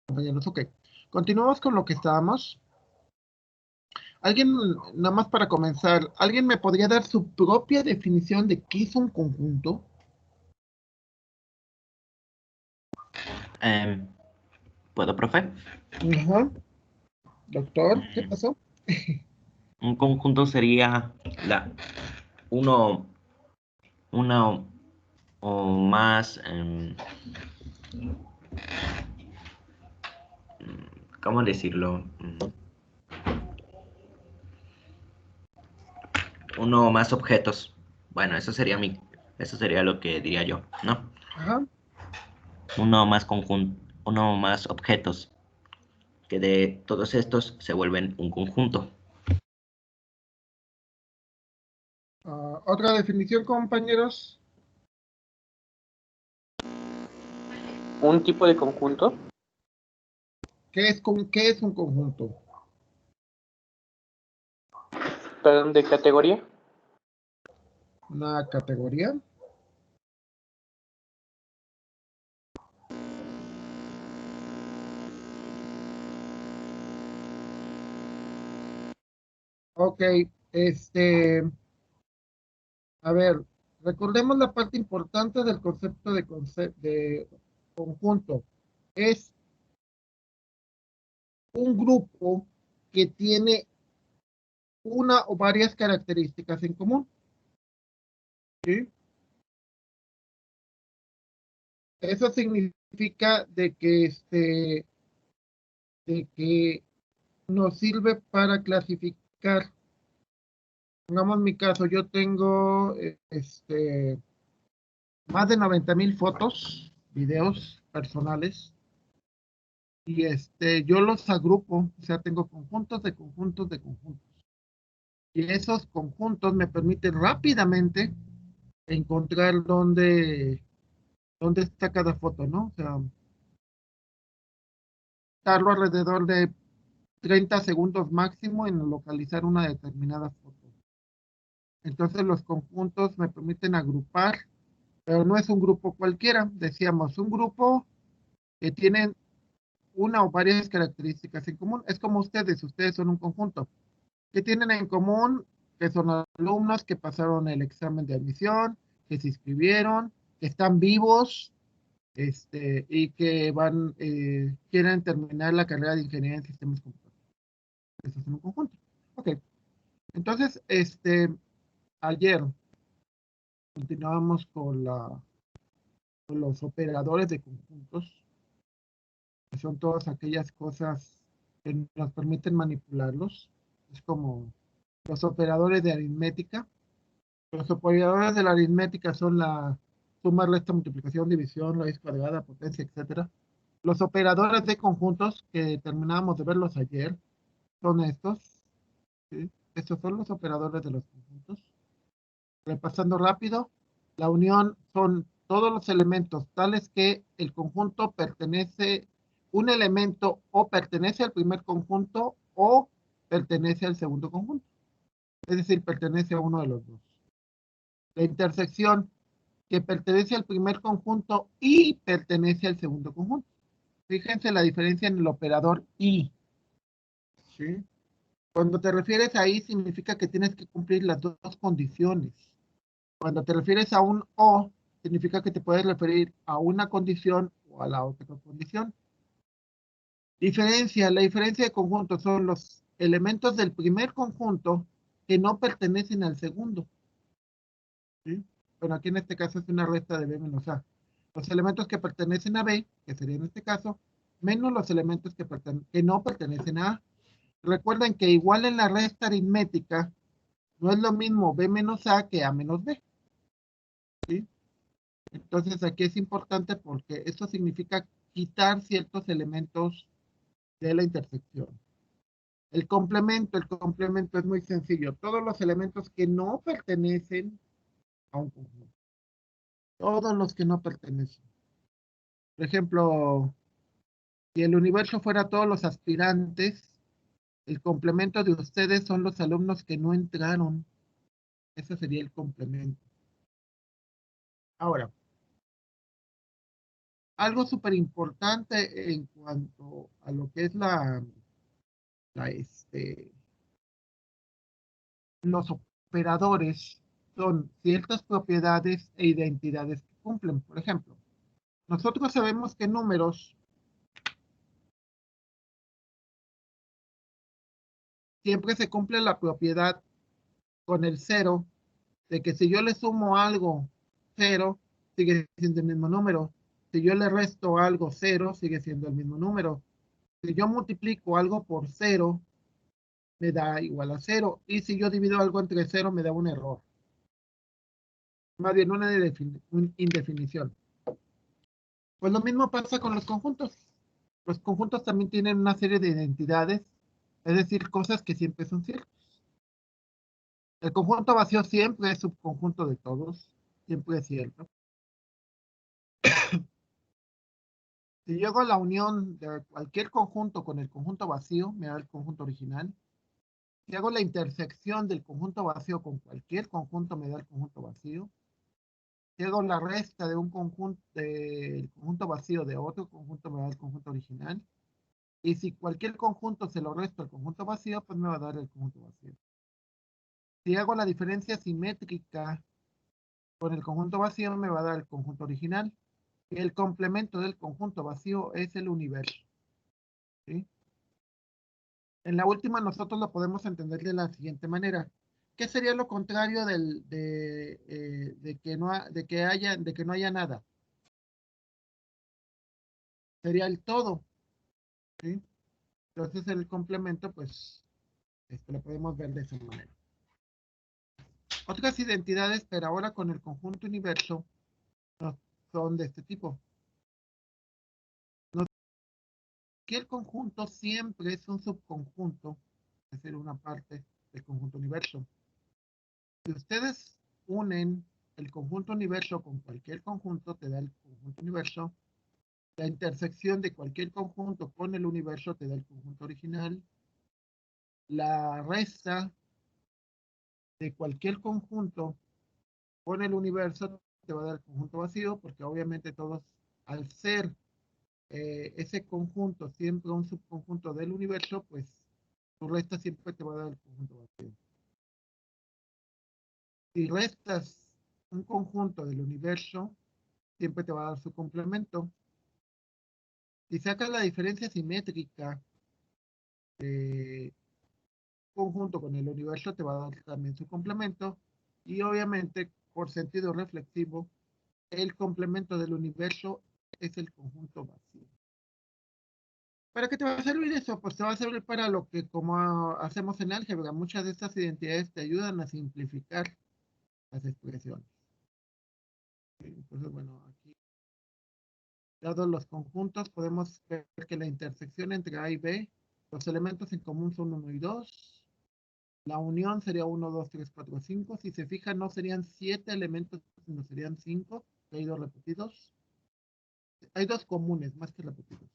compañeros. Ok. Continuamos con lo que estábamos. Alguien, nada más para comenzar, ¿alguien me podría dar su propia definición de qué es un conjunto? Eh, ¿Puedo, profe? Ajá. Doctor, ¿qué pasó? Un conjunto sería uno, uno o más, ¿cómo decirlo? Uno o más objetos. Bueno, eso sería lo que diría yo, ¿no? Ajá. Uno o más objetos, que de todos estos se vuelven un conjunto. Otra definición, compañeros. Un tipo de conjunto, ¿Qué es un conjunto? perdón, de categoría, Una categoría. Ok, a ver, recordemos la parte importante del concepto de conjunto. Es un grupo que tiene una o varias características en común. ¿Sí? Eso significa de que nos sirve para clasificar. Pongamos mi caso, yo tengo más de 90,000 fotos, videos personales, y yo los agrupo, o sea, tengo conjuntos de conjuntos de conjuntos. Y esos conjuntos me permiten rápidamente encontrar dónde está cada foto, ¿no? O sea, tardo alrededor de 30 segundos máximo en localizar una determinada foto. Entonces los conjuntos me permiten agrupar, pero no es un grupo cualquiera. Decíamos, un grupo que tiene una o varias características en común. Es como ustedes son un conjunto. ¿Qué tienen en común? Que son alumnos que pasaron el examen de admisión, que se inscribieron, que están vivos, y que quieren terminar la carrera de ingeniería en sistemas computables. Eso es un conjunto. Ok, entonces, ayer continuábamos con los operadores de conjuntos, que son todas aquellas cosas que nos permiten manipularlos. Es como los operadores de aritmética. Los operadores de la aritmética son la suma, resta, multiplicación, división, raíz cuadrada, potencia, etcétera. Los operadores de conjuntos, que terminábamos de verlos ayer, son estos. ¿Sí? Estos son los operadores de los conjuntos. Repasando rápido, la unión son todos los elementos tales que el conjunto pertenece, un elemento o pertenece al primer conjunto o pertenece al segundo conjunto. Es decir, pertenece a uno de los dos. La intersección, que pertenece al primer conjunto y pertenece al segundo conjunto. Fíjense la diferencia en el operador y. ¿Sí? Cuando te refieres a y, significa que tienes que cumplir las dos condiciones. Cuando te refieres a un o, significa que te puedes referir a una condición o a la otra condición. La diferencia de conjuntos son los elementos del primer conjunto que no pertenecen al segundo. ¿Sí? Bueno, aquí en este caso es una resta de B menos A. Los elementos que pertenecen a B, que sería en este caso, menos los elementos que no pertenecen a A. Recuerden que igual en la resta aritmética, no es lo mismo B menos A que A menos B. ¿Sí? Entonces aquí es importante porque esto significa quitar ciertos elementos de la intersección. El complemento es muy sencillo. Todos los elementos que no pertenecen a un conjunto. Todos los que no pertenecen. Por ejemplo, si el universo fuera todos los aspirantes, el complemento de ustedes son los alumnos que no entraron. Ese sería el complemento. Ahora, Algo súper importante en cuanto a lo que es la, los operadores son ciertas propiedades e identidades que cumplen. Por ejemplo, nosotros sabemos que números siempre se cumple la propiedad con el cero, de que si yo le sumo algo cero, sigue siendo el mismo número. Si yo le resto algo cero, sigue siendo el mismo número. Si yo multiplico algo por cero, me da igual a cero. Y si yo divido algo entre cero, me da un error. Más bien una indefinición. Pues lo mismo pasa con los conjuntos. Los conjuntos también tienen una serie de identidades, es decir, cosas que siempre son ciertas. El conjunto vacío siempre es subconjunto de todos, siempre es cierto. Si yo hago la unión de cualquier conjunto con el conjunto vacío, me da el conjunto original. Si hago la intersección del conjunto vacío con cualquier conjunto, me da el conjunto vacío. Si hago la resta de un conjunto, del conjunto vacío de otro conjunto, me da el conjunto original. Y si cualquier conjunto se lo resto al conjunto vacío, pues me va a dar el conjunto vacío. Si hago la diferencia simétrica con el conjunto vacío, me va a dar el conjunto original. Y el complemento del conjunto vacío es el universo. ¿Sí? En la última nosotros lo podemos entender de la siguiente manera. ¿Qué sería lo contrario de que no haya nada? Sería el todo. ¿Sí? Entonces el complemento, pues, lo podemos ver de esa manera. Otras identidades, pero ahora con el conjunto universo, no son de este tipo. Que el conjunto siempre es un subconjunto, es decir, una parte del conjunto universo. Si ustedes unen el conjunto universo con cualquier conjunto, te da el conjunto universo. La intersección de cualquier conjunto con el universo te da el conjunto original. La resta de cualquier conjunto con el universo te va a dar el conjunto vacío, porque obviamente todos, al ser ese conjunto siempre un subconjunto del universo, pues tu resta siempre te va a dar el conjunto vacío. Si restas un conjunto del universo, siempre te va a dar su complemento. Si sacas la diferencia simétrica de conjunto con el universo, te va a dar también su complemento. Y obviamente, por sentido reflexivo, el complemento del universo es el conjunto vacío. ¿Para qué te va a servir eso? Pues te va a servir para lo que, como hacemos en álgebra, muchas de estas identidades te ayudan a simplificar las expresiones. Entonces, bueno, aquí, dados los conjuntos, podemos ver que la intersección entre A y B, los elementos en común son 1 y 2. La unión sería 1, 2, 3, 4, 5. Si se fijan, no serían 7 elementos, sino serían 5. Hay dos repetidos. Hay dos comunes, más que repetidos.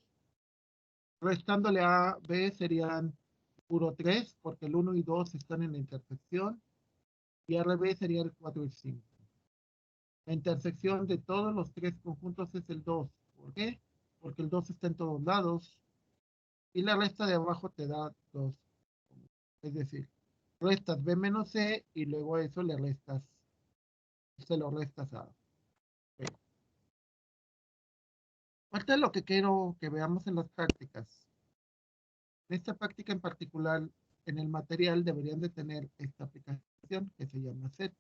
Restándole a B serían puro 3, porque el 1 y 2 están en la intersección. Y RB sería el 4 y 5. La intersección de todos los tres conjuntos es el 2. ¿Por qué? Porque el 2 está en todos lados. Y la resta de abajo te da 2. Es decir, restas B menos C y luego a eso le restas, se lo restas a B. Parte de lo que quiero que veamos en las prácticas. En esta práctica en particular, en el material deberían de tener esta aplicación que se llama SET.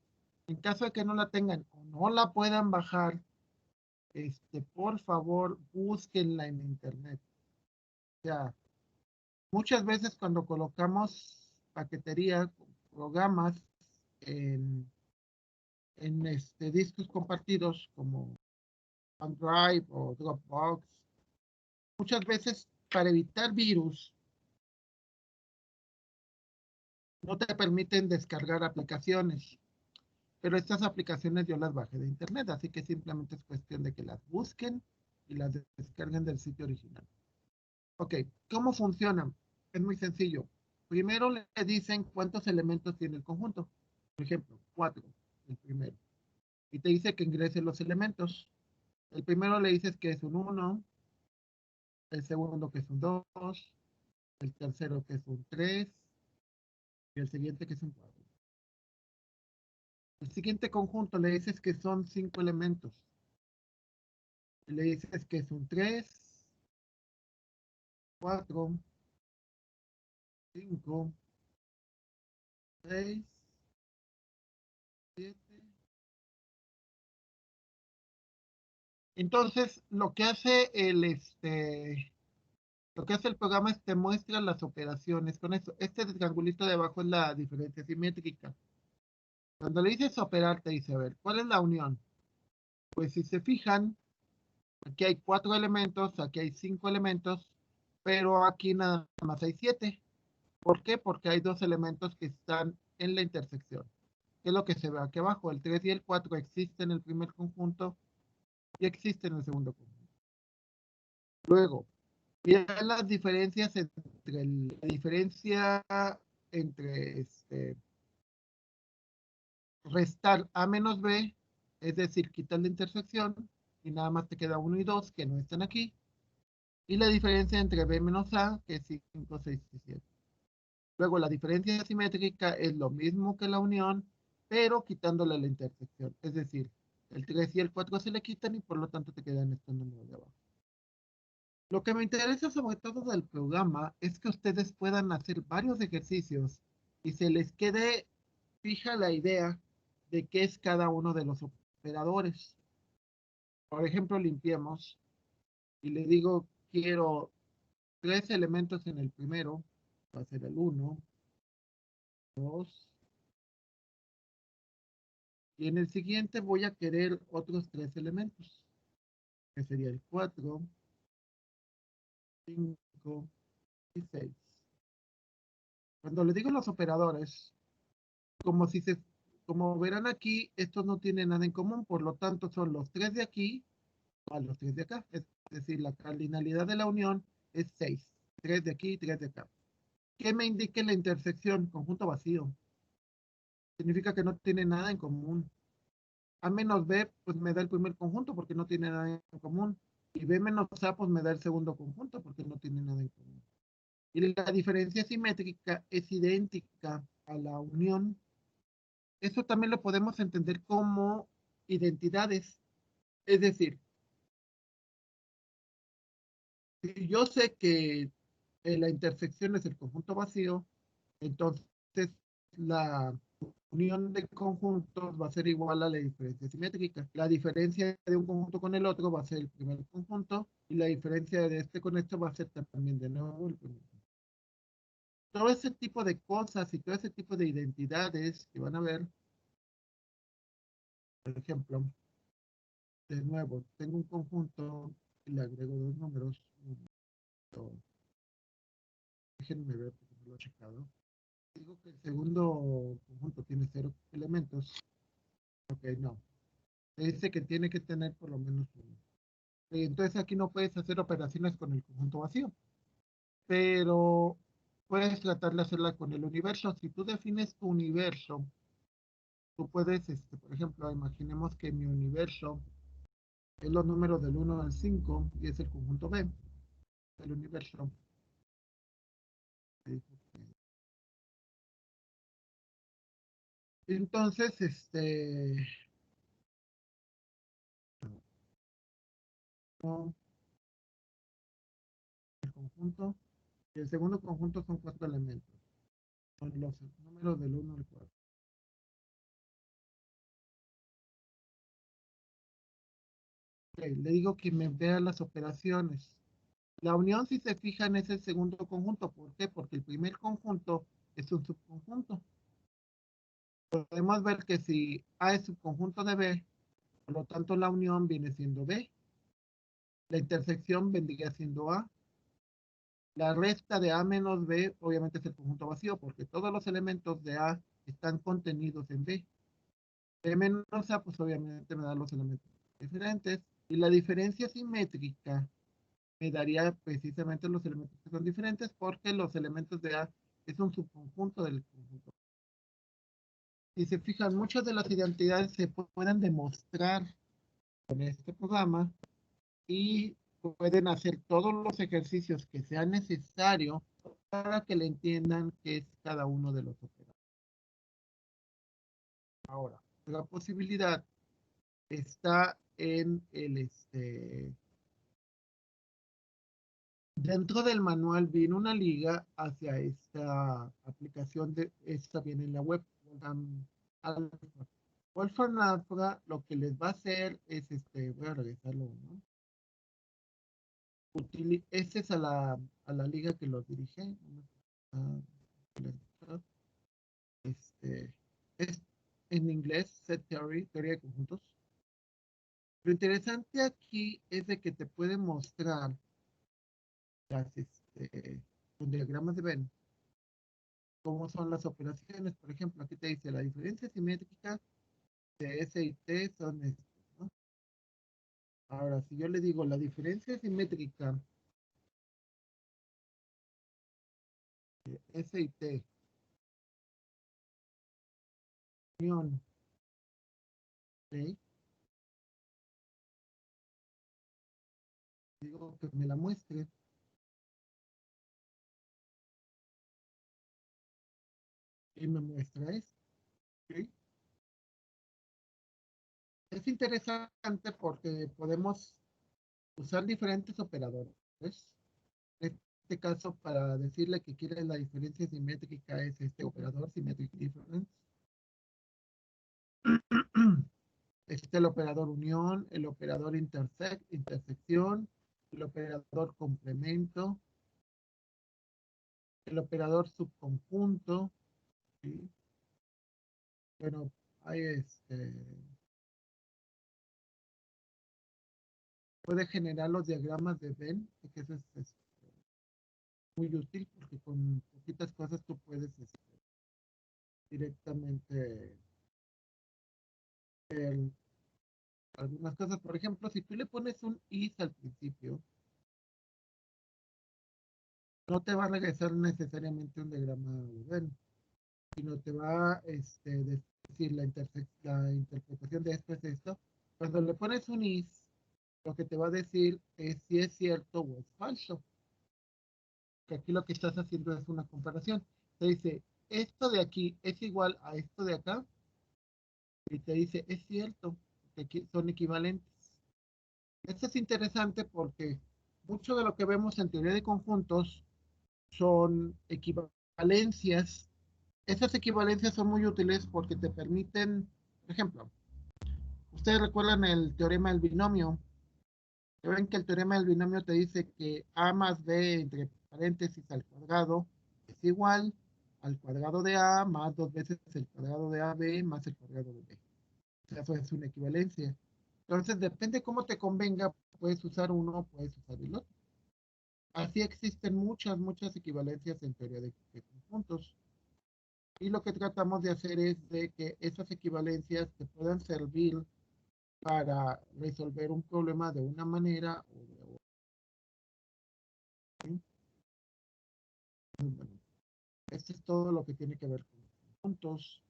En caso de que no la tengan o no la puedan bajar, por favor, búsquenla en internet. O sea, muchas veces cuando colocamos paquetería, programas en discos compartidos como OneDrive o Dropbox, muchas veces para evitar virus no te permiten descargar aplicaciones, pero estas aplicaciones yo las bajé de internet, así que simplemente es cuestión de que las busquen y las descarguen del sitio original. Ok, ¿cómo funcionan? Es muy sencillo. Primero le dicen cuántos elementos tiene el conjunto. Por ejemplo, 4, el primero. Y te dice que ingrese los elementos. El primero le dices que es un 1, el segundo que es un 2, el tercero que es un 3 y el siguiente que es un 4. El siguiente conjunto le dices que son 5 elementos. Y le dices que es un 3, 4, 5, 6, 7. Entonces, lo que hace el programa es te muestra las operaciones con eso. Este triangulito de abajo es la diferencia simétrica. Cuando le dices operar, te dice, a ver, ¿cuál es la unión? Pues si se fijan, aquí hay 4 elementos, aquí hay 5 elementos, pero aquí nada más hay 7. ¿Por qué? Porque hay 2 elementos que están en la intersección. ¿Qué es lo que se ve aquí abajo? El 3 y el 4 existen en el primer conjunto y existen en el segundo conjunto. Luego, mira las diferencias la diferencia entre restar A menos B, es decir, quitar la intersección y nada más te queda 1 y 2 que no están aquí. Y la diferencia entre B menos A, que es 5, 6 y 7. Luego, la diferencia simétrica es lo mismo que la unión, pero quitándole la intersección. Es decir, el 3 y el 4 se le quitan y por lo tanto te quedan estos números de abajo. Lo que me interesa sobre todo del programa es que ustedes puedan hacer varios ejercicios y se les quede fija la idea de qué es cada uno de los operadores. Por ejemplo, limpiemos y le digo, quiero 3 elementos en el primero, va a ser el 1, 2, y en el siguiente voy a querer otros 3 elementos, que sería el 4, 5 y 6. Cuando le digo los operadores, como si se, como verán aquí, estos no tienen nada en común, por lo tanto son los 3 de aquí a los 3 de acá. Es decir, la cardinalidad de la unión es 6. 3 de aquí y 3 de acá. ¿Qué me indica la intersección? Conjunto vacío. Significa que no tiene nada en común. A menos B, pues me da el primer conjunto porque no tiene nada en común. Y B menos A, pues me da el segundo conjunto porque no tiene nada en común. Y la diferencia simétrica es idéntica a la unión. Eso también lo podemos entender como identidades. Es decir, si yo sé que la intersección es el conjunto vacío, entonces la unión de conjuntos va a ser igual a la diferencia simétrica. La diferencia de un conjunto con el otro va a ser el primer conjunto y la diferencia de este con esto va a ser también de nuevo el primer conjunto. Todo ese tipo de cosas y todo ese tipo de identidades que van a ver, por ejemplo, de nuevo, tengo un conjunto y le agrego 2 números. Déjenme ver porque no lo he checado. Digo que el segundo conjunto tiene 0 elementos. Ok, no. Dice que tiene que tener por lo menos uno. Entonces aquí no puedes hacer operaciones con el conjunto vacío, pero puedes tratar de hacerla con el universo. Si tú defines tu universo, tú puedes, por ejemplo, imaginemos que mi universo es los números del 1 al 5 y es el conjunto B del universo. Entonces, no, el conjunto, y el segundo conjunto son 4 elementos. Son los números del 1 al 4. Okay, le digo que me vea las operaciones. La unión, si se fijan, es el segundo conjunto. ¿Por qué? Porque el primer conjunto es un subconjunto. Podemos ver que si A es subconjunto de B, por lo tanto la unión viene siendo B. La intersección vendría siendo A. La resta de A menos B, obviamente es el conjunto vacío, porque todos los elementos de A están contenidos en B. B menos A, pues obviamente me da los elementos diferentes. Y la diferencia simétrica me daría precisamente los elementos que son diferentes porque los elementos de A es un subconjunto del conjunto. Si se fijan, muchas de las identidades se pueden demostrar con este programa y pueden hacer todos los ejercicios que sea necesario para que le entiendan qué es cada uno de los operadores. Ahora, la posibilidad está en el dentro del manual viene una liga hacia esta aplicación esta viene en la web. Alpha. Wolfram Alpha lo que les va a hacer es voy a regresarlo, ¿no? Este es a la liga que lo dirige. Es en inglés, Set Theory, teoría de conjuntos. Lo interesante aquí es de que te puede mostrar los diagramas de Venn, cómo son las operaciones. Por ejemplo, aquí te dice la diferencia simétrica de S y T son estos, ¿no? Ahora, si yo le digo la diferencia simétrica de S y T, unión, ¿sí? Digo que me la muestre. Y me muestra esto, ¿sí? Es interesante porque podemos usar diferentes operadores. En este caso, para decirle que quiere la diferencia simétrica es este operador, symmetric difference. Este el operador unión, el operador intersección, el operador complemento, el operador subconjunto, ¿sí? Bueno, hay puede generar los diagramas de Venn, que eso es muy útil porque con poquitas cosas tú puedes directamente ver algunas cosas. Por ejemplo, si tú le pones un is al principio, no te va a regresar necesariamente un diagrama de Venn, sino te va a decir la interpretación de esto es esto. Cuando le pones un is, lo que te va a decir es si es cierto o es falso. Que aquí lo que estás haciendo es una comparación. Te dice, esto de aquí es igual a esto de acá, y te dice, es cierto, que aquí son equivalentes. Esto es interesante porque mucho de lo que vemos en teoría de conjuntos son equivalencias. Esas equivalencias son muy útiles porque te permiten, por ejemplo, ustedes recuerdan el teorema del binomio. Ven que el teorema del binomio te dice que a más b entre paréntesis al cuadrado es igual al cuadrado de a más dos veces el cuadrado de ab más el cuadrado de b. O sea, eso es una equivalencia. Entonces, depende cómo te convenga, puedes usar uno o puedes usar el otro. Así existen muchas equivalencias en teoría de conjuntos. Y lo que tratamos de hacer es de que esas equivalencias te puedan servir para resolver un problema de una manera o de otra. ¿Sí? Bueno, esto es todo lo que tiene que ver con conjuntos.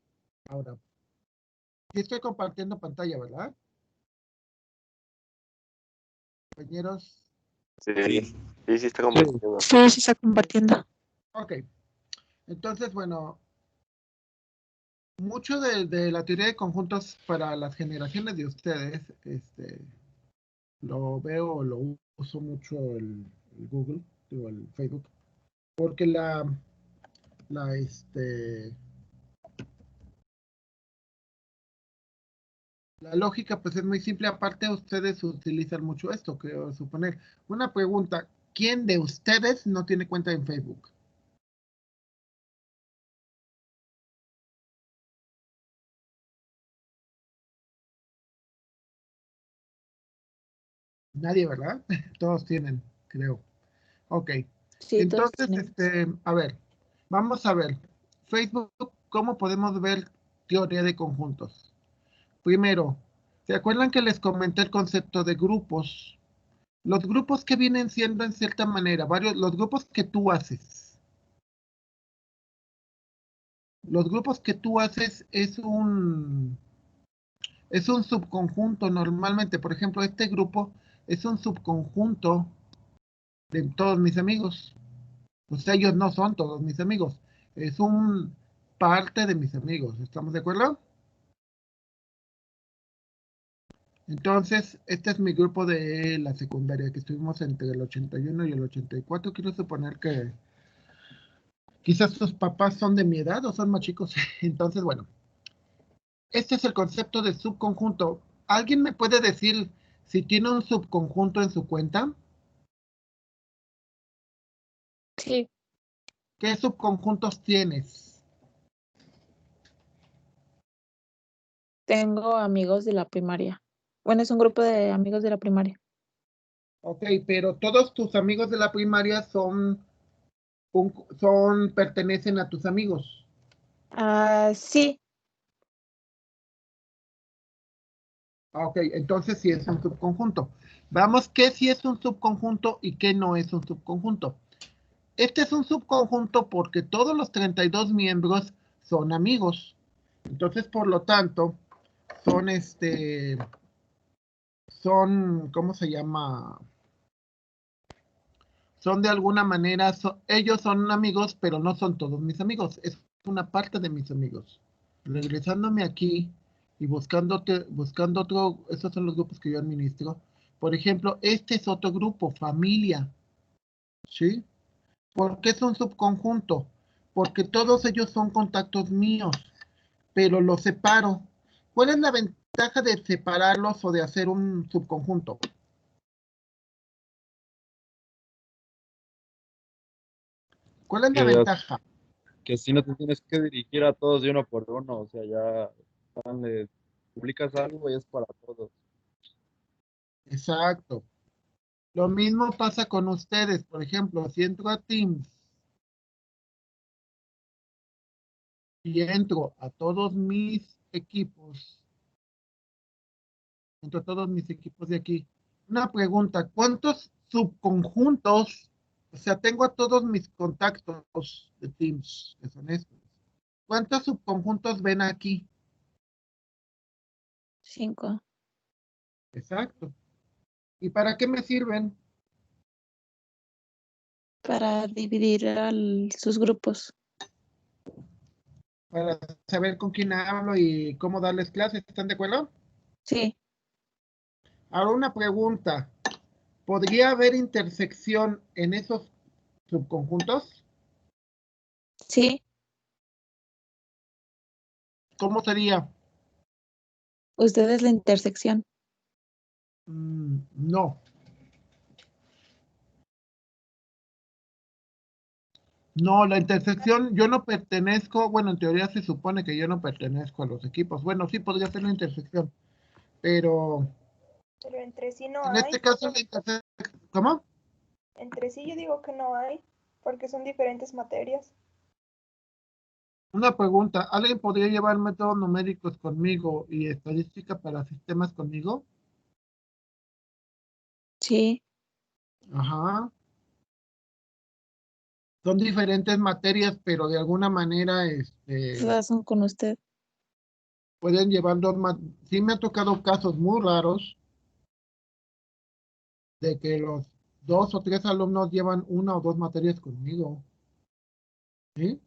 Ahora, sí estoy compartiendo pantalla, ¿verdad? Compañeros. Sí, sí está compartiendo. Sí, se está compartiendo. Ok. Entonces, bueno, mucho de la teoría de conjuntos para las generaciones de ustedes, lo veo, lo uso mucho el Google o el Facebook, porque la, la lógica pues es muy simple. Aparte ustedes utilizan mucho esto, creo suponer. Una pregunta, ¿quién de ustedes no tiene cuenta en Facebook? Nadie, ¿verdad? Todos tienen, creo. Ok. Sí, todos Entonces, tenemos. a ver, vamos a ver. Facebook, ¿cómo podemos ver teoría de conjuntos? Primero, ¿se acuerdan que les comenté el concepto de grupos? Los grupos que vienen siendo en cierta manera, los grupos que tú haces. Los grupos que tú haces es Es un subconjunto normalmente. Por ejemplo, este grupo es un subconjunto de todos mis amigos. Pues ellos no son todos mis amigos. Es un parte de mis amigos. ¿Estamos de acuerdo? Entonces, este es mi grupo de la secundaria, que estuvimos entre el 81 y el 84. Quiero suponer que quizás sus papás son de mi edad o son más chicos. Entonces, bueno, este es el concepto de subconjunto. ¿Alguien me puede decir si tiene un subconjunto en su cuenta? Sí, ¿Qué subconjuntos tienes? tengo amigos de la primaria. Bueno, es un grupo de amigos de la primaria. Ok, pero todos tus amigos de la primaria pertenecen a tus amigos. Ah, sí, Ok, entonces sí es un subconjunto. Veamos qué sí es un subconjunto y qué no es un subconjunto. Este es un subconjunto porque todos los 32 miembros son amigos. Entonces, por lo tanto, son ¿cómo se llama? Son de alguna manera, ellos son amigos, pero no son todos mis amigos. Es una parte de mis amigos. Regresándome aquí y buscando otro, esos son los grupos que yo administro. Por ejemplo, este es otro grupo, familia, ¿sí? ¿Por qué es un subconjunto? Porque todos ellos son contactos míos, pero los separo. ¿Cuál es la ventaja de separarlos o de hacer un subconjunto? ¿Cuál es la Que, ventaja? que si no te tienes que dirigir a todos de uno por uno, o sea, ya le publicas algo y es para todos. Exacto. Lo mismo pasa con ustedes. Por ejemplo, si entro a Teams y entro a todos mis equipos, entro a todos mis equipos de aquí. Una pregunta, ¿cuántos subconjuntos? O sea, tengo a todos mis contactos de Teams, que son estos. ¿Cuántos subconjuntos ven aquí? 5. Exacto. ¿Y para qué me sirven? Para dividir sus grupos. Para saber con quién hablo y cómo darles clases. ¿Están de acuerdo? Sí, Ahora una pregunta. ¿Podría haber intersección en esos subconjuntos? sí. ¿Cómo sería? Usted es la intersección. No, no, la intersección, yo no pertenezco, bueno, en teoría se supone que yo no pertenezco a los equipos. Bueno, sí podría ser la intersección, pero Pero entre sí no en hay. este caso la intersección, ¿cómo? Entre sí yo digo que no hay, porque son diferentes materias. Una pregunta, ¿alguien podría llevar métodos numéricos conmigo y estadística para sistemas conmigo? Sí, Ajá. Son diferentes materias, pero de alguna manera, todas son con usted. pueden llevar dos. Sí me ha tocado casos muy raros de que los 2 o 3 alumnos llevan una o dos materias conmigo, ¿sí?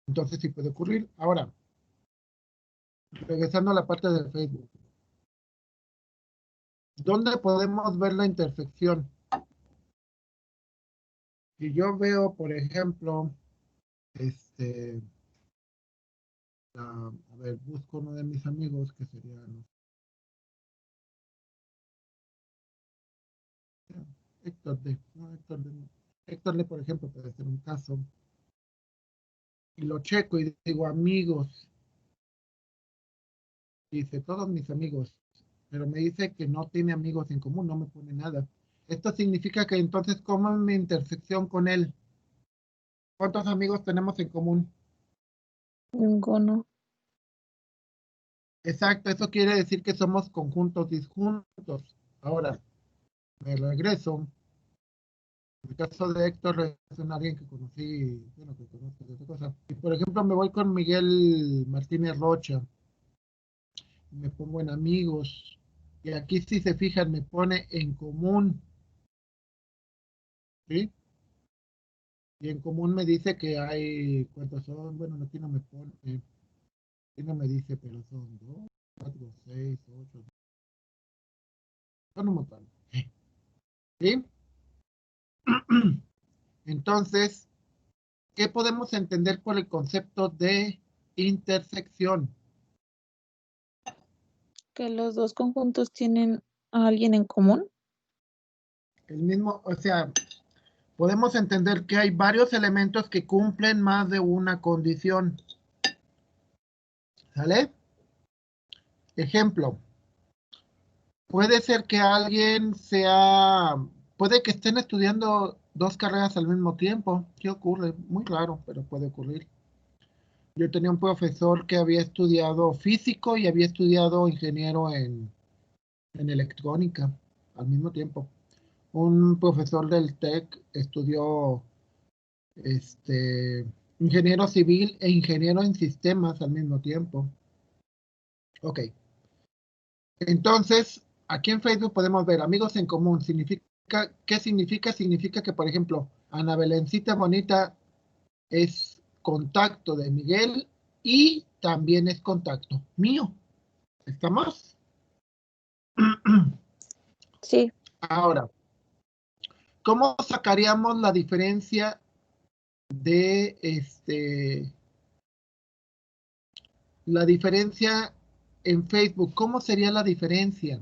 Entonces sí puede ocurrir. Ahora, regresando a la parte de Facebook, ¿dónde podemos ver la intersección? Si yo veo, por ejemplo, este, a ver, busco uno de mis amigos que sería, no sé, Héctor D. No, Héctor D. No. Héctor D, por ejemplo, puede ser un caso. Y lo checo y digo amigos. Dice todos mis amigos. Pero me dice que no tiene amigos en común, no me pone nada. Esto significa que entonces, ¿cómo es mi intersección con él? ¿Cuántos amigos tenemos en común? Ninguno. Exacto, eso quiere decir que somos conjuntos disjuntos. Ahora, me regreso. En el caso de Héctor, es un alguien que conocí, bueno, que conozco de otra cosa. Y por ejemplo, me voy con Miguel Martínez Rocha. Me pongo en amigos. Y aquí, si se fijan, me pone en común. ¿Sí? Y en común me dice que hay, ¿cuántos son? Bueno, aquí no me pone, aquí no me dice, pero son 2, 4, 6, 8, son un montón. ¿Sí? Entonces, ¿qué podemos entender por el concepto de intersección? Que los dos conjuntos tienen a alguien en común. El mismo, o sea, podemos entender que hay varios elementos que cumplen más de una condición. ¿Sale? Ejemplo, puede ser que alguien sea, puede que estén estudiando dos carreras al mismo tiempo. ¿Qué ocurre? Muy raro, pero puede ocurrir. Yo tenía un profesor que había estudiado físico y había estudiado ingeniero en electrónica al mismo tiempo. Un profesor del TEC estudió ingeniero civil e ingeniero en sistemas al mismo tiempo. Ok. Entonces, aquí en Facebook podemos ver amigos en común. ¿Qué significa? Significa que, por ejemplo, Ana Belencita Bonita es contacto de Miguel y también es contacto mío. ¿Estamos? Sí, Ahora, ¿cómo sacaríamos la diferencia de la diferencia en Facebook? ¿Cómo sería la diferencia?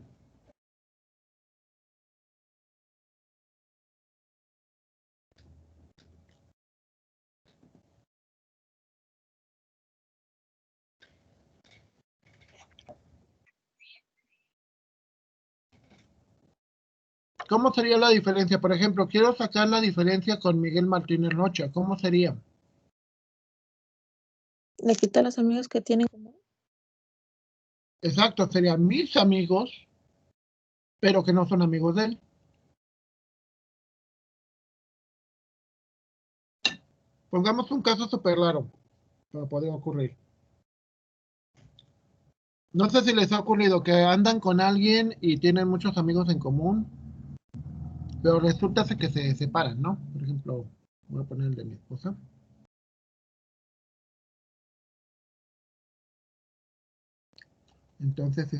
¿Cómo sería la diferencia? Por ejemplo, quiero sacar la diferencia con Miguel Martínez Rocha. ¿Cómo sería? le quita a los amigos que tienen en común. Exacto, serían mis amigos, pero que no son amigos de él. Pongamos un caso súper raro, pero puede ocurrir. No sé si les ha ocurrido que andan con alguien y tienen muchos amigos en común, pero resulta que se separan, ¿no? Por ejemplo, voy a poner el de mi esposa. Entonces,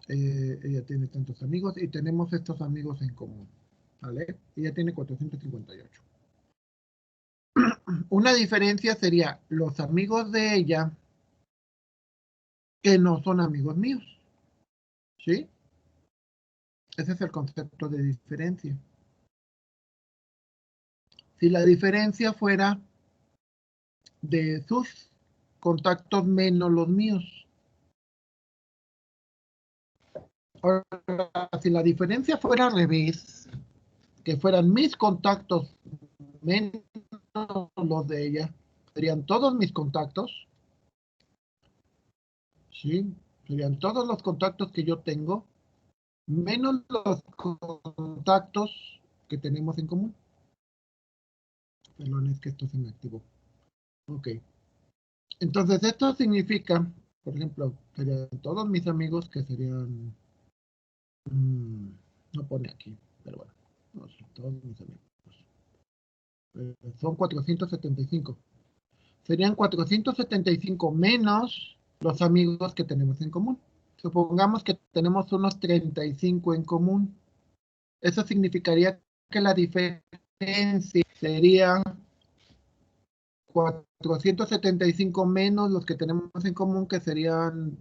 ella tiene tantos amigos y tenemos estos amigos en común, ¿vale? Ella tiene 458. Una diferencia sería los amigos de ella que no son amigos míos, ¿sí? Ese es el concepto de diferencia. Si la diferencia fuera de sus contactos menos los míos. Ahora, si la diferencia fuera al revés, que fueran mis contactos menos los de ella, serían todos mis contactos, ¿sí? Serían todos los contactos que yo tengo, menos los contactos que tenemos en común. Perdón, es que esto se me activó. Ok. Entonces, esto significa, por ejemplo, serían todos mis amigos que serían, no pone aquí, pero bueno, no, son todos mis amigos. Son 475. Serían 475 menos los amigos que tenemos en común. Supongamos que tenemos unos 35 en común. Eso significaría que la diferencia sería 475 menos los que tenemos en común, que serían,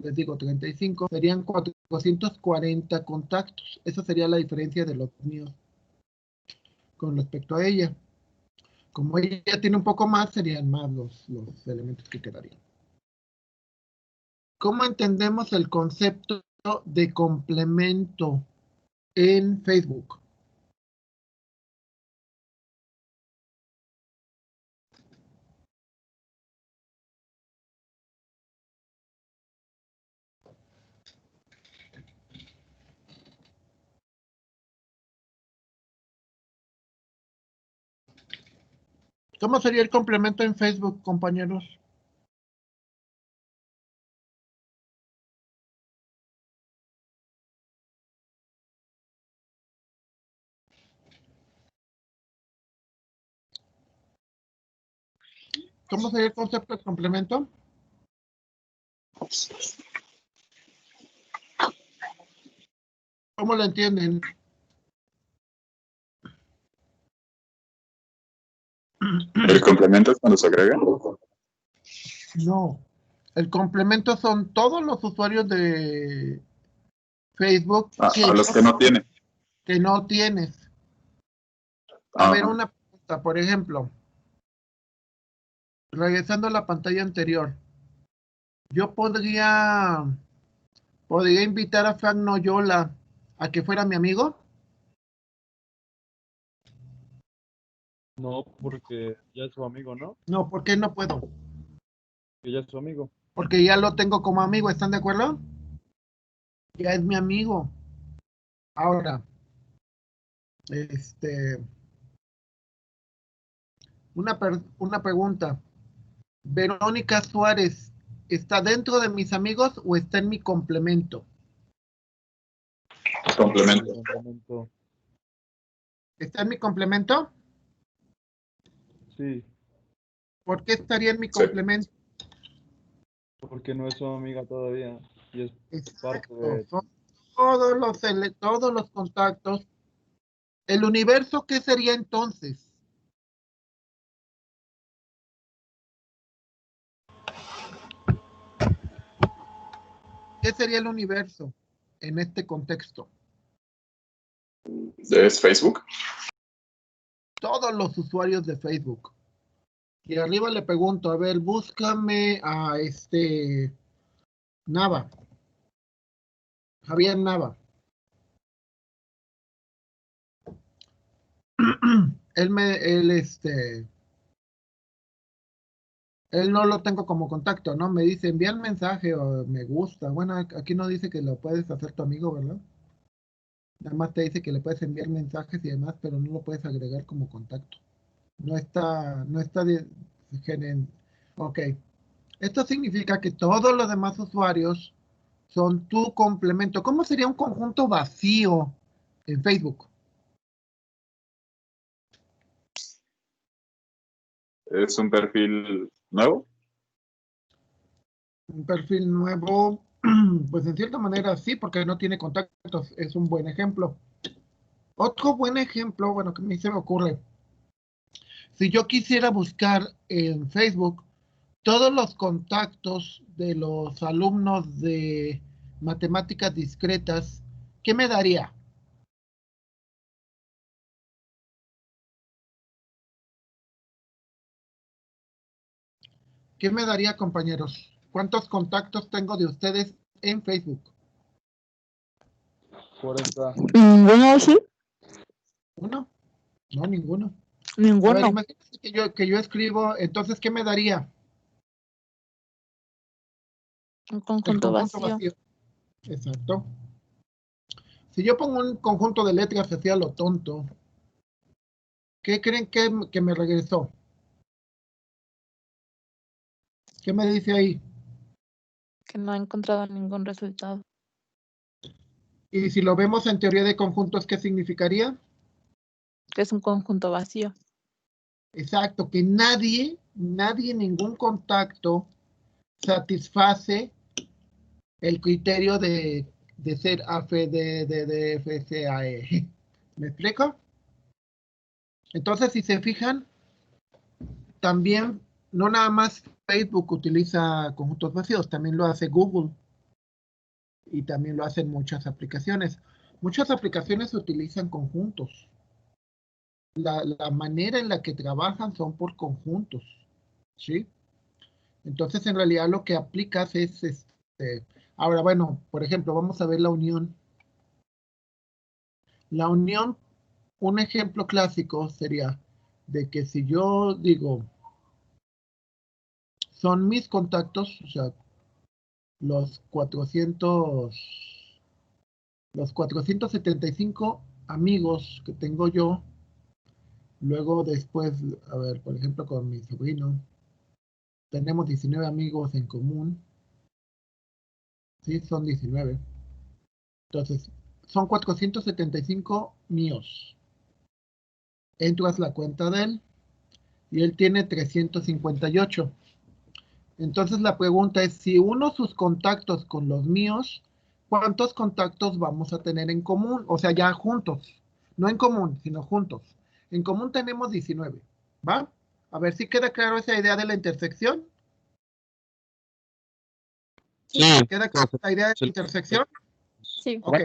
les digo, 35, serían 440 contactos. Esa sería la diferencia de los míos con respecto a ella. Como ella tiene un poco más, serían más los elementos que quedarían. ¿Cómo entendemos el concepto de complemento en Facebook? ¿Cómo sería el complemento en Facebook, compañeros? ¿Cómo sería el concepto de complemento? ¿Cómo lo entienden? ¿El complemento es cuando se agrega? No. El complemento son todos los usuarios de Facebook A los que no tiene. que no tienes. A ver, una pregunta, por ejemplo, regresando a la pantalla anterior, yo podría invitar a Frank Noyola a que fuera mi amigo. No, porque ya es su amigo, ¿no? No, ¿por qué no puedo? Que ya es su amigo. Porque ya lo tengo como amigo, ¿están de acuerdo? Ya es mi amigo. Ahora, una pregunta. Verónica Suárez, ¿está dentro de mis amigos o está en mi complemento? Complemento. Complemento. ¿Está en mi complemento? Sí, ¿Por qué estaría en mi Sí. complemento? porque no es su amiga todavía. Y es parte Exacto. de... Son todos los contactos. ¿El universo qué sería entonces? ¿Qué sería el universo en este contexto? ¿Es Facebook? Todos los usuarios de Facebook. Y arriba le pregunto, a ver, búscame a Nava. Javier Nava. Él no lo tengo como contacto, ¿no? Me dice enviar mensaje o me gusta. Bueno, aquí no dice que lo puedes hacer tu amigo, ¿verdad? Nada más te dice que le puedes enviar mensajes y demás, pero no lo puedes agregar como contacto. Ok. Esto significa que todos los demás usuarios son tu complemento. ¿Cómo sería un conjunto vacío en Facebook? ¿Es un perfil nuevo? Un perfil nuevo, pues en cierta manera sí, porque no tiene contactos. Es un buen ejemplo. Otro buen ejemplo, bueno, que a mí se me ocurre. Si yo quisiera buscar en Facebook todos los contactos de los alumnos de matemáticas discretas, ¿qué me daría? ¿Qué me daría, compañeros? ¿Cuántos contactos tengo de ustedes en Facebook? 40. Ninguno, sí. ¿Uno? No, ninguno. A ver, Ninguno. imagínense que yo escribo, entonces, ¿qué me daría? Un El conjunto conjunto vacío. vacío. Exacto. Si yo pongo un conjunto de letras hacia lo tonto, ¿qué creen que me regresó? ¿Qué me dice ahí? Que no ha encontrado ningún resultado. Y si lo vemos en teoría de conjuntos, ¿qué significaría? Que es un conjunto vacío. Exacto, que nadie, ningún contacto satisface el criterio de ser AFDDDFCAE. ¿Me explico? Entonces, si se fijan, también no nada más Facebook utiliza conjuntos vacíos, también lo hace Google y también lo hacen muchas aplicaciones. Muchas aplicaciones utilizan conjuntos. La manera en la que trabajan son por conjuntos, ¿sí? Entonces, en realidad lo que aplicas es, ahora, bueno, por ejemplo, vamos a ver la unión. La unión, un ejemplo clásico sería de que si yo digo, son mis contactos, o sea, los 475 amigos que tengo yo, luego después, a ver, por ejemplo, con mi sobrino, tenemos 19 amigos en común, ¿sí? Son 19. Entonces, son 475 míos. Entras la cuenta de él, y él tiene 358. Entonces la pregunta es, si uno sus contactos con los míos, ¿cuántos contactos vamos a tener en común? O sea, ya juntos, no en común, sino juntos. En común tenemos 19, ¿va? A ver si queda claro esa idea de la intersección. Sí. ¿Queda clara la idea de la intersección? Sí. Ok,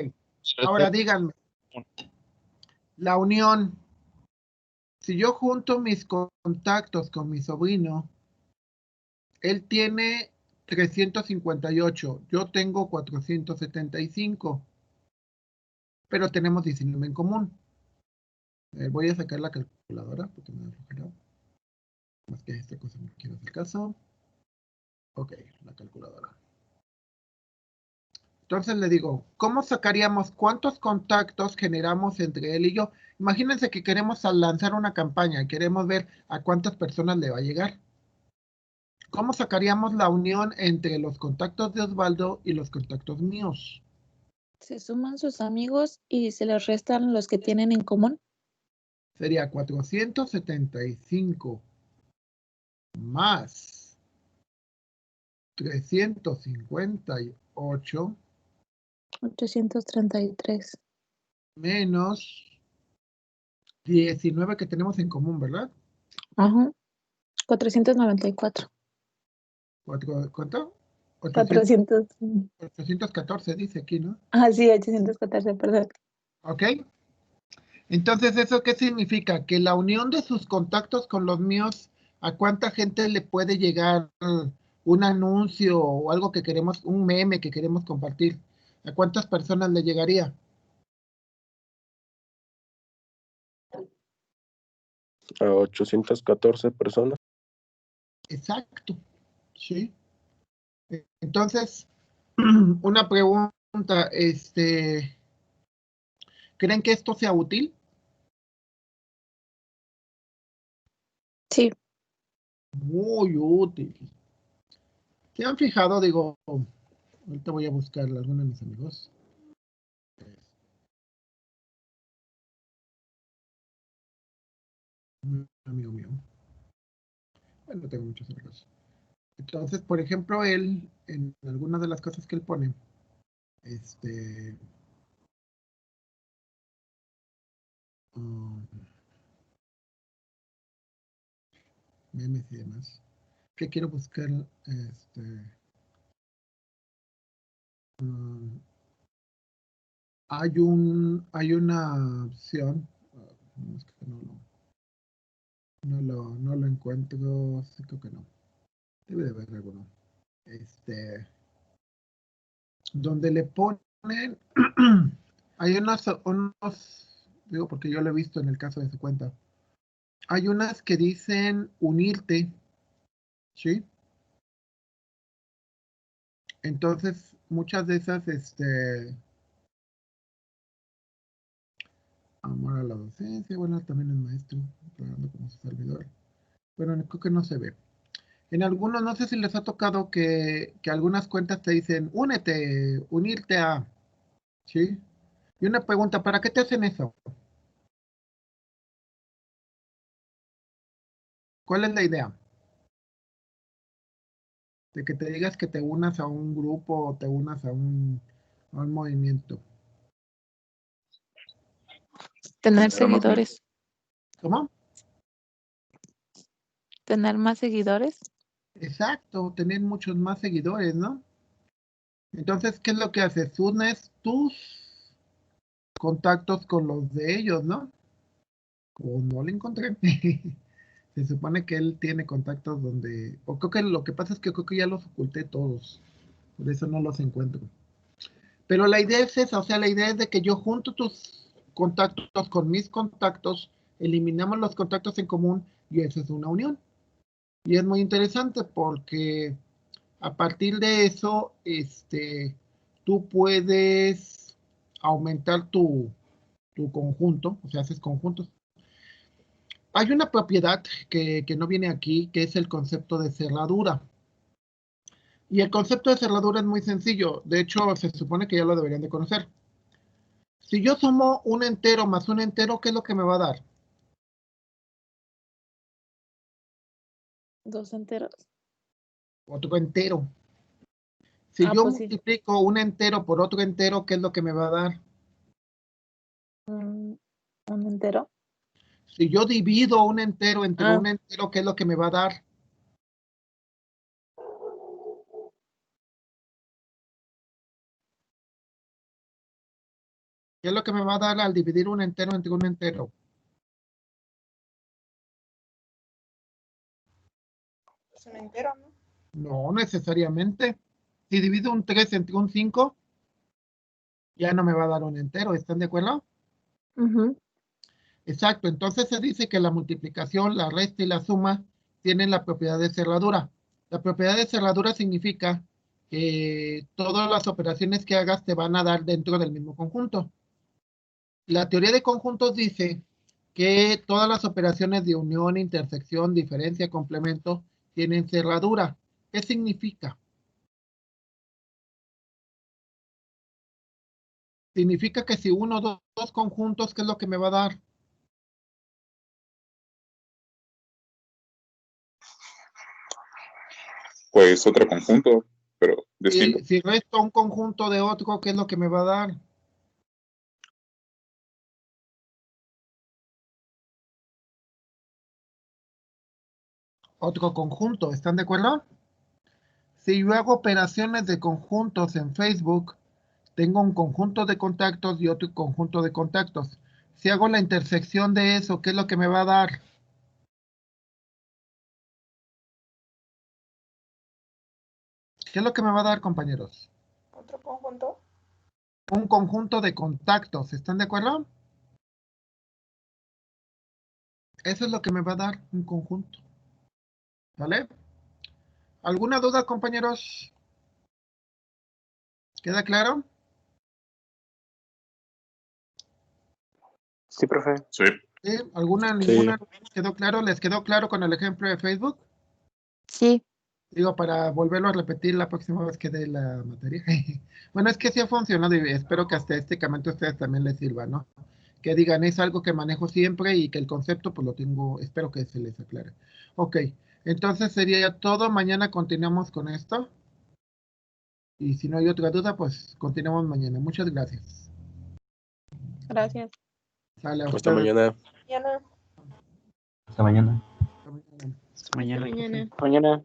ahora díganme, la unión, si yo junto mis contactos con mi sobrino, él tiene 358, yo tengo 475, pero tenemos 19 en común. Voy a sacar la calculadora porque me da flojera. Más que esta cosa no quiero hacer caso. Ok, la calculadora. Entonces le digo, ¿cómo sacaríamos cuántos contactos generamos entre él y yo? Imagínense que queremos lanzar una campaña, queremos ver a cuántas personas le va a llegar. ¿Cómo sacaríamos la unión entre los contactos de Osvaldo y los contactos míos? Se suman sus amigos y se les restan los que tienen en común. Sería 475 más 358 833. menos 19 que tenemos en común, ¿verdad? Ajá. 494. ¿Cuánto? 400. 814 dice aquí, ¿no? Ah, sí, 814, perdón. ¿Ok? Entonces, ¿eso qué significa? Que la unión de sus contactos con los míos, ¿a cuánta gente le puede llegar un anuncio o algo que queremos, un meme que queremos compartir? ¿A cuántas personas le llegaría? A 814 personas. Exacto, sí. Entonces, una pregunta, ¿creen que esto sea útil? Sí. Muy útil. ¿Se han fijado? Digo, ahorita voy a buscar a alguno de mis amigos. Un amigo mío. Bueno, tengo muchos amigos. Entonces, por ejemplo, él, en algunas de las cosas que él pone, memes y demás. ¿Qué quiero buscar? Hay una opción, es que no lo encuentro, sí, creo que no. Debe de haber alguno. Donde le ponen, hay digo porque yo lo he visto en el caso de su cuenta. Hay unas que dicen unirte, ¿sí? Entonces, muchas de esas, amor a la docencia, bueno, también es maestro, trabajando como su servidor. Pero creo que no se ve. En algunos, no sé si les ha tocado que algunas cuentas te dicen, únete, unirte a, ¿sí? Y una pregunta, ¿para qué te hacen eso? ¿Cuál es la idea? De que te digas que te unas a un grupo o te unas a un movimiento. Tener seguidores. ¿Cómo? Tener más seguidores. Exacto, tener muchos más seguidores, ¿no? Entonces, ¿qué es lo que haces? Unes tus contactos con los de ellos, ¿no? O no lo encontré. Se supone que él tiene contactos donde... O creo que lo que pasa es que creo que ya los oculté todos. Por eso no los encuentro. Pero la idea es esa, o sea, la idea es de que yo junto tus contactos con mis contactos, eliminamos los contactos en común y eso es una unión. Y es muy interesante porque a partir de eso, tú puedes aumentar tu conjunto, o sea, haces conjuntos. Hay una propiedad que no viene aquí, que es el concepto de cerradura. Y el concepto de cerradura es muy sencillo. De hecho, se supone que ya lo deberían de conocer. Si yo sumo un entero más un entero, ¿qué es lo que me va a dar? 2 enteros. Otro entero. Si Ah, yo pues sí. multiplico un entero por otro entero, ¿qué es lo que me va a dar? Un entero. Si yo divido un entero entre Ah. un entero, ¿qué es lo que me va a dar? ¿Qué es lo que me va a dar al dividir un entero entre un entero? Es un entero, ¿no? No necesariamente. Si divido un 3 entre un 5, ya no me va a dar un entero. ¿Están de acuerdo? Ujú. Exacto. Entonces se dice que la multiplicación, la resta y la suma tienen la propiedad de cerradura. La propiedad de cerradura significa que todas las operaciones que hagas te van a dar dentro del mismo conjunto. La teoría de conjuntos dice que todas las operaciones de unión, intersección, diferencia, complemento tienen cerradura. ¿Qué significa? Significa que si uno o dos conjuntos, ¿qué es lo que me va a dar? Pues otro conjunto, pero distinto. Si resto un conjunto de otro, ¿qué es lo que me va a dar? Otro conjunto, ¿están de acuerdo? Si yo hago operaciones de conjuntos en Facebook, tengo un conjunto de contactos y otro conjunto de contactos. Si hago la intersección de eso, ¿qué es lo que me va a dar? ¿Qué es lo que me va a dar, compañeros? Otro conjunto. Un conjunto de contactos, ¿están de acuerdo? Eso es lo que me va a dar un conjunto. ¿Vale? ¿Alguna duda, compañeros? ¿Queda claro? Sí, profe. Sí. ¿Sí? ¿Alguna? ¿Ninguna? ¿Quedó claro? ¿Les quedó claro con el ejemplo de Facebook? Sí. Digo, para volverlo a repetir la próxima vez que dé la materia. Bueno, es que sí ha funcionado y espero que hasta este momento a ustedes también les sirva, ¿no? Que digan, es algo que manejo siempre y que el concepto, pues lo tengo, espero que se les aclare. Ok, entonces sería todo. Mañana continuamos con esto. Y si no hay otra duda, pues continuamos mañana. Muchas gracias. Gracias. Sale a Hasta ustedes. mañana. Ya no. Hasta mañana. Hasta mañana. Hasta mañana. Mañana. profe. Mañana.